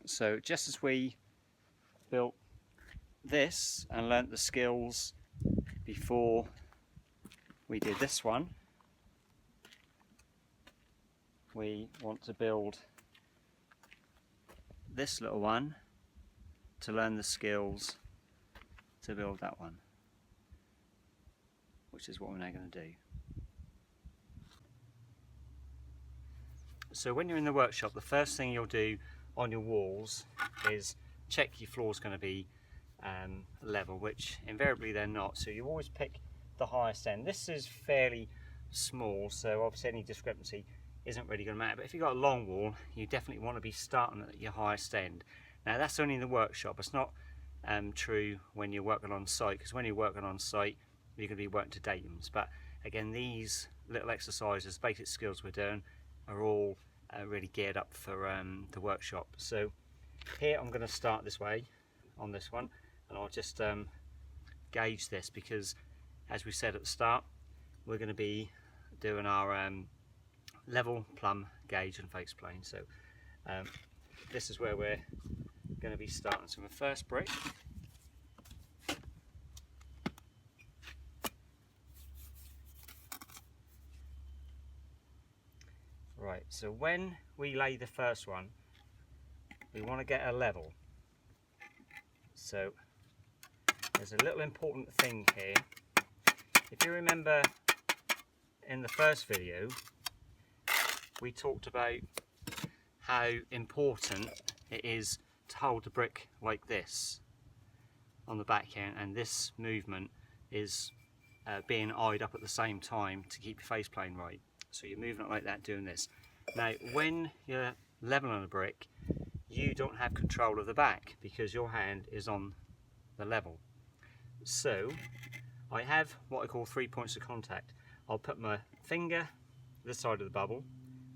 So just as we built this and learnt the skills before we did this one, we want to build this little one to learn the skills to build that one, which is what we're now going to do. So when you're in the workshop, the first thing you'll do on your walls is check your floor's going to be level, which invariably they're not, so you always pick the highest end. This is fairly small, so obviously any discrepancy isn't really going to matter, but if you've got a long wall, you definitely want to be starting at your highest end. Now that's only in the workshop, it's not true when you're working on site, because when you're working on site you're going to be working to datums. But again, these little exercises, basic skills we're doing, are all really geared up for the workshop. So here I'm going to start this way on this one, and I'll just gauge this, because as we said at the start, we're going to be doing our level, plumb, gauge and face plane. So this is where we're going to be starting. So the first brick, right, so when we lay the first one, we want to get a level. So there's a little important thing here. If you remember in the first video, we talked about how important it is to hold the brick like this on the back here, and this movement is being eyed up at the same time to keep your face plane right. So you're moving it like that, doing this. Now when you're leveling a brick, you don't have control of the back because your hand is on the level. So I have what I call 3 points of contact. I'll put my finger this side of the bubble,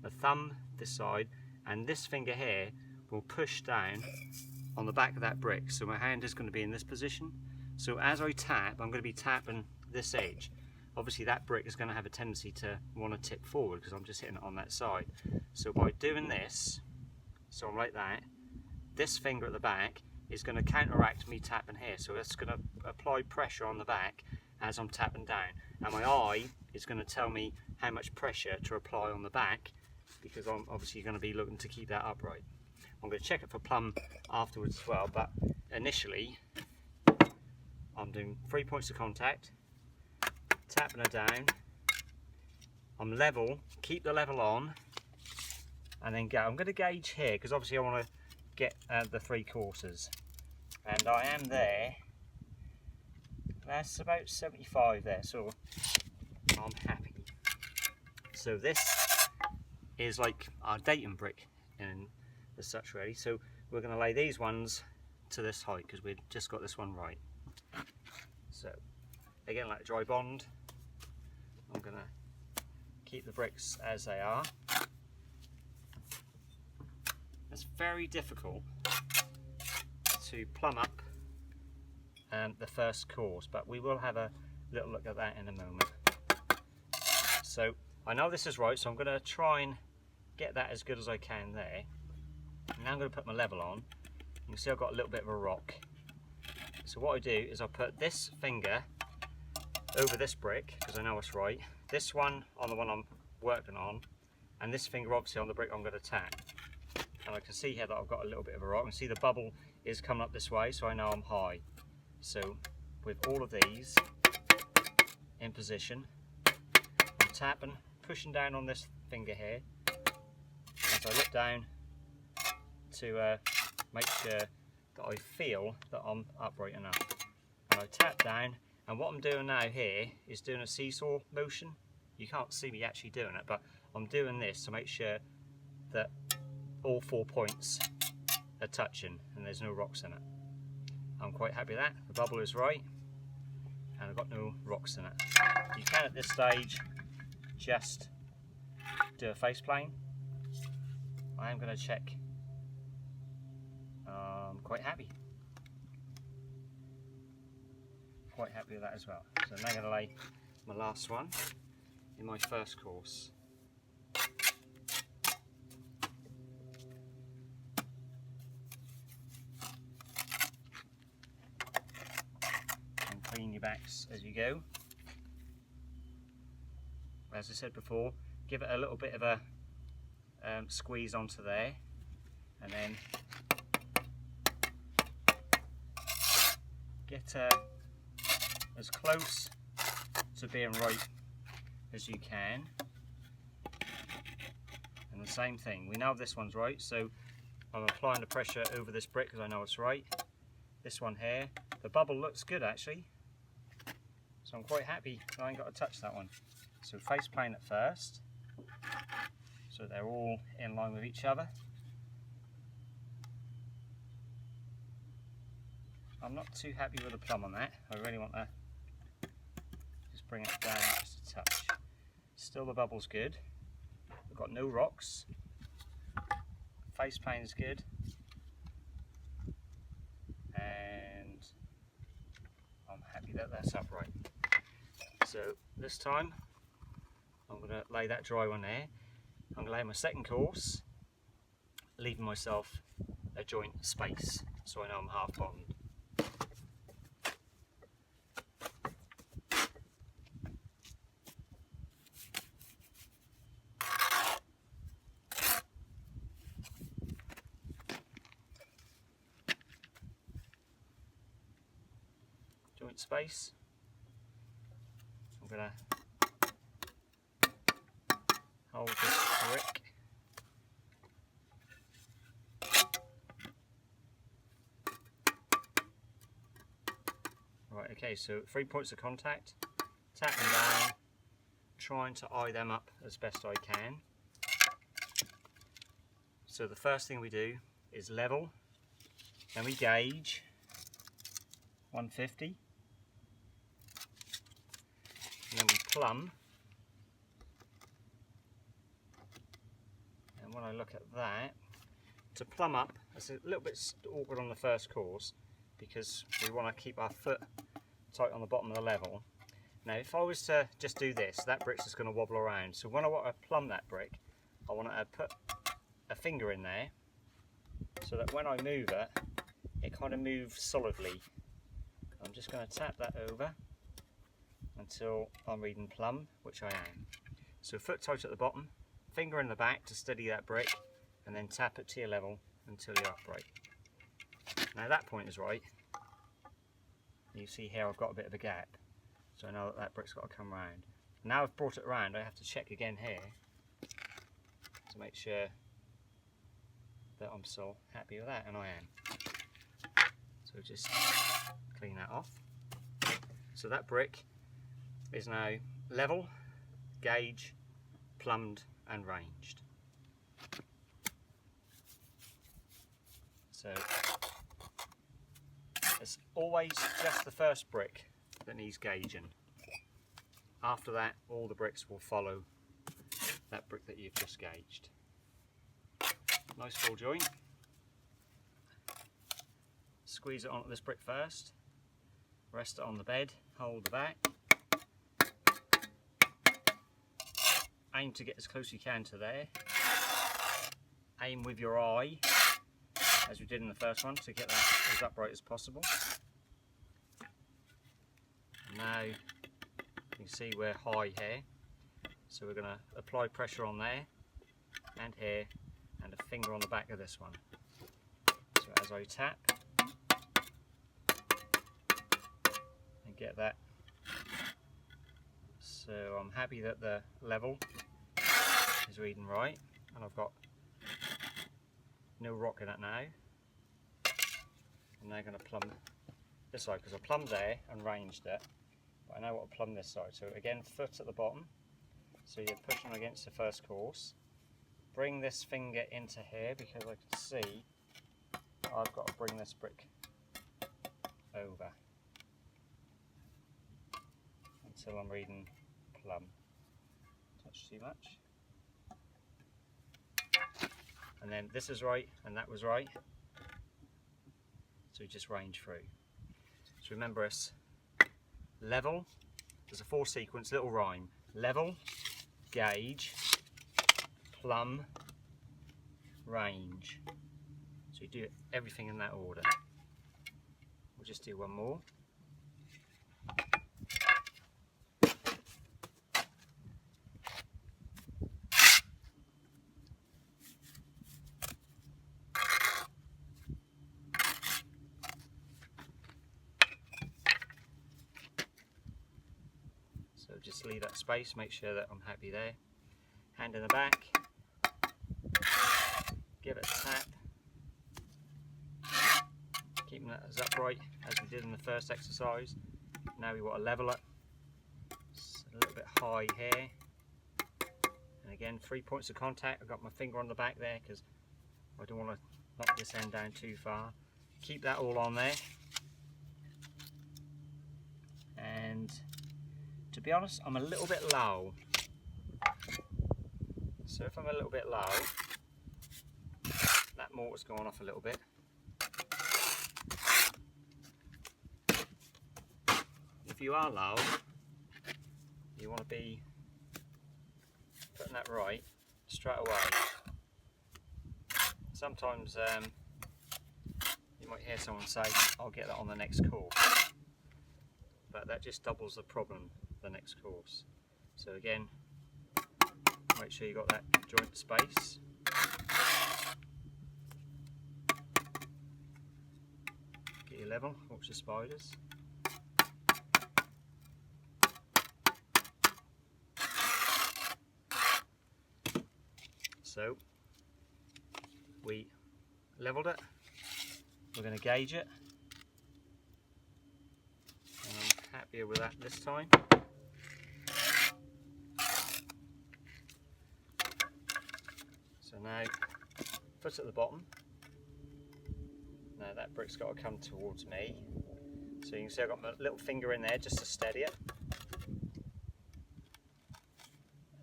my thumb this side, and this finger here will push down on the back of that brick. So my hand is going to be in this position. So as I tap, I'm going to be tapping this edge. Obviously that brick is going to have a tendency to want to tip forward because I'm just hitting it on that side. So by doing this, so I'm like that, this finger at the back is going to counteract me tapping here. So it's going to apply pressure on the back as I'm tapping down. And my eye is going to tell me how much pressure to apply on the back, because I'm obviously going to be looking to keep that upright. I'm going to check it for plumb afterwards as well, but initially I'm doing 3 points of contact, tapping it down, I'm level, keep the level on, and then go. I'm going to gauge here because obviously I want to get the 3 quarters, and I am there. That's about 75 there, so I'm happy. So this is like our datum brick in as such really. So we're going to lay these ones to this height because we've just got this one right. So again, like dry bond, I'm going to keep the bricks as they are. It's very difficult to plumb up the first course, but we will have a little look at that in a moment. So I know this is right, so I'm going to try and get that as good as I can there. Now I'm going to put my level on. You can see I've got a little bit of a rock. So what I do is I put this finger over this brick because I know it's right, this one on the one I'm working on, and this finger obviously on the brick I'm going to tap. And I can see here that I've got a little bit of a rock. I can see the bubble is coming up this way, so I know I'm high. So with all of these in position, I'm tapping, pushing down on this finger here as I look down to make sure that I feel that I'm upright enough. And I tap down, and what I'm doing now here is doing a seesaw motion. You can't see me actually doing it, but I'm doing this to make sure that all 4 points are touching and there's no rocks in it. I'm quite happy with that. The bubble is right and I've got no rocks in it. You can at this stage just do a face plane. I am going to check. I'm quite happy. Quite happy with that as well. So I'm now going to lay my last one in my first course. relax as you go. As I said before, give it a little bit of a squeeze onto there, and then get as close to being right as you can. And the same thing, we know this one's right, so I'm applying the pressure over this brick because I know it's right. This one here, the bubble looks good actually, so I'm quite happy I ain't got to touch that one. So face plane it first, so they're all in line with each other. I'm not too happy with the plumb on that. I really want to just bring it down just a touch. Still the bubble's good. We've got no rocks. Face plane is good. And I'm happy that that's upright. So this time I'm going to lay that dry one there. I'm going to lay my second course, leaving myself a joint space so I know I'm half bottomed. Joint space. I'm going to hold this brick. Right, okay, so 3 points of contact, tap them down, trying to eye them up as best I can. So the first thing we do is level, then we gauge 150, and then we plumb. And when I look at that, to plumb up, it's a little bit awkward on the first course because we want to keep our foot tight on the bottom of the level. Now if I was to just do this, that brick's just going to wobble around. So when I want to plumb that brick, I want to put a finger in there so that when I move it, it kind of moves solidly. I'm just going to tap that over until I'm reading plumb, which I am. So foot tight at the bottom, finger in the back to steady that brick, and then tap it to your level until you're upright. Now that point is right. You see here I've got a bit of a gap, so I know that that brick's got to come round. Now I've brought it around, I have to check again here to make sure that I'm still happy with that, and I am. So just clean that off. So that brick is now level, gauge, plumbed and ranged. So it's always just the first brick that needs gauging. After that, all the bricks will follow that brick that you've just gauged. Nice full joint. Squeeze it onto this brick first, rest it on the bed, hold the back, aim to get as close as you can to there, aim with your eye as we did in the first one to get that as upright as possible. Now you can see we're high here, so we're going to apply pressure on there and here and a finger on the back of this one. So as I tap and get that, so I'm happy that the level is reading right and I've got no rock in it now. I'm now going to plumb this side because I plumbed there and ranged it, but I now want to plumb this side. So again, foot at the bottom, so you're pushing against the first course. Bring this finger into here because I can see I've got to bring this brick over until I'm reading plumb. Touch too much. And then this is right and that was right, so just range through. So remember us, level, there's a 4 sequence, little rhyme, level, gauge, plumb, range. So you do everything in that order. We'll just do one more. just leave that space, make sure that I'm happy there. Hand in the back, give it a tap, keeping that as upright as we did in the first exercise. Now we want to level it. It's a little bit high here. And again, 3 points of contact. I've got my finger on the back there because I don't want to knock this end down too far. Keep that all on there. And to be honest, I'm a little bit low. So if I'm a little bit low, that mortar's gone off a little bit. If you are low, you want to be putting that right straight away. Sometimes you might hear someone say, I'll get that on the next course. But that just doubles the problem the next course. So again, make sure you got that joint space. Get your level, watch the spiders. So we leveled it, we're going to gauge it, and I'm happier with that this time. So now, foot at the bottom. Now that brick's got to come towards me. So you can see I've got my little finger in there just to steady it.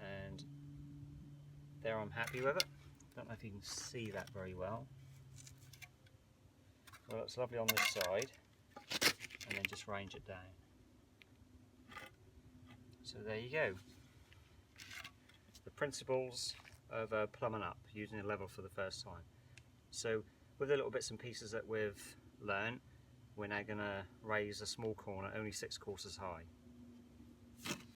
And there, I'm happy with it. Don't know if you can see that very well. Well, it's lovely on this side. And then just range it down. So there you go. The principles of plumbing up, using a level for the first time. So with the little bits and pieces that we've learned, we're now going to raise a small corner only 6 courses high.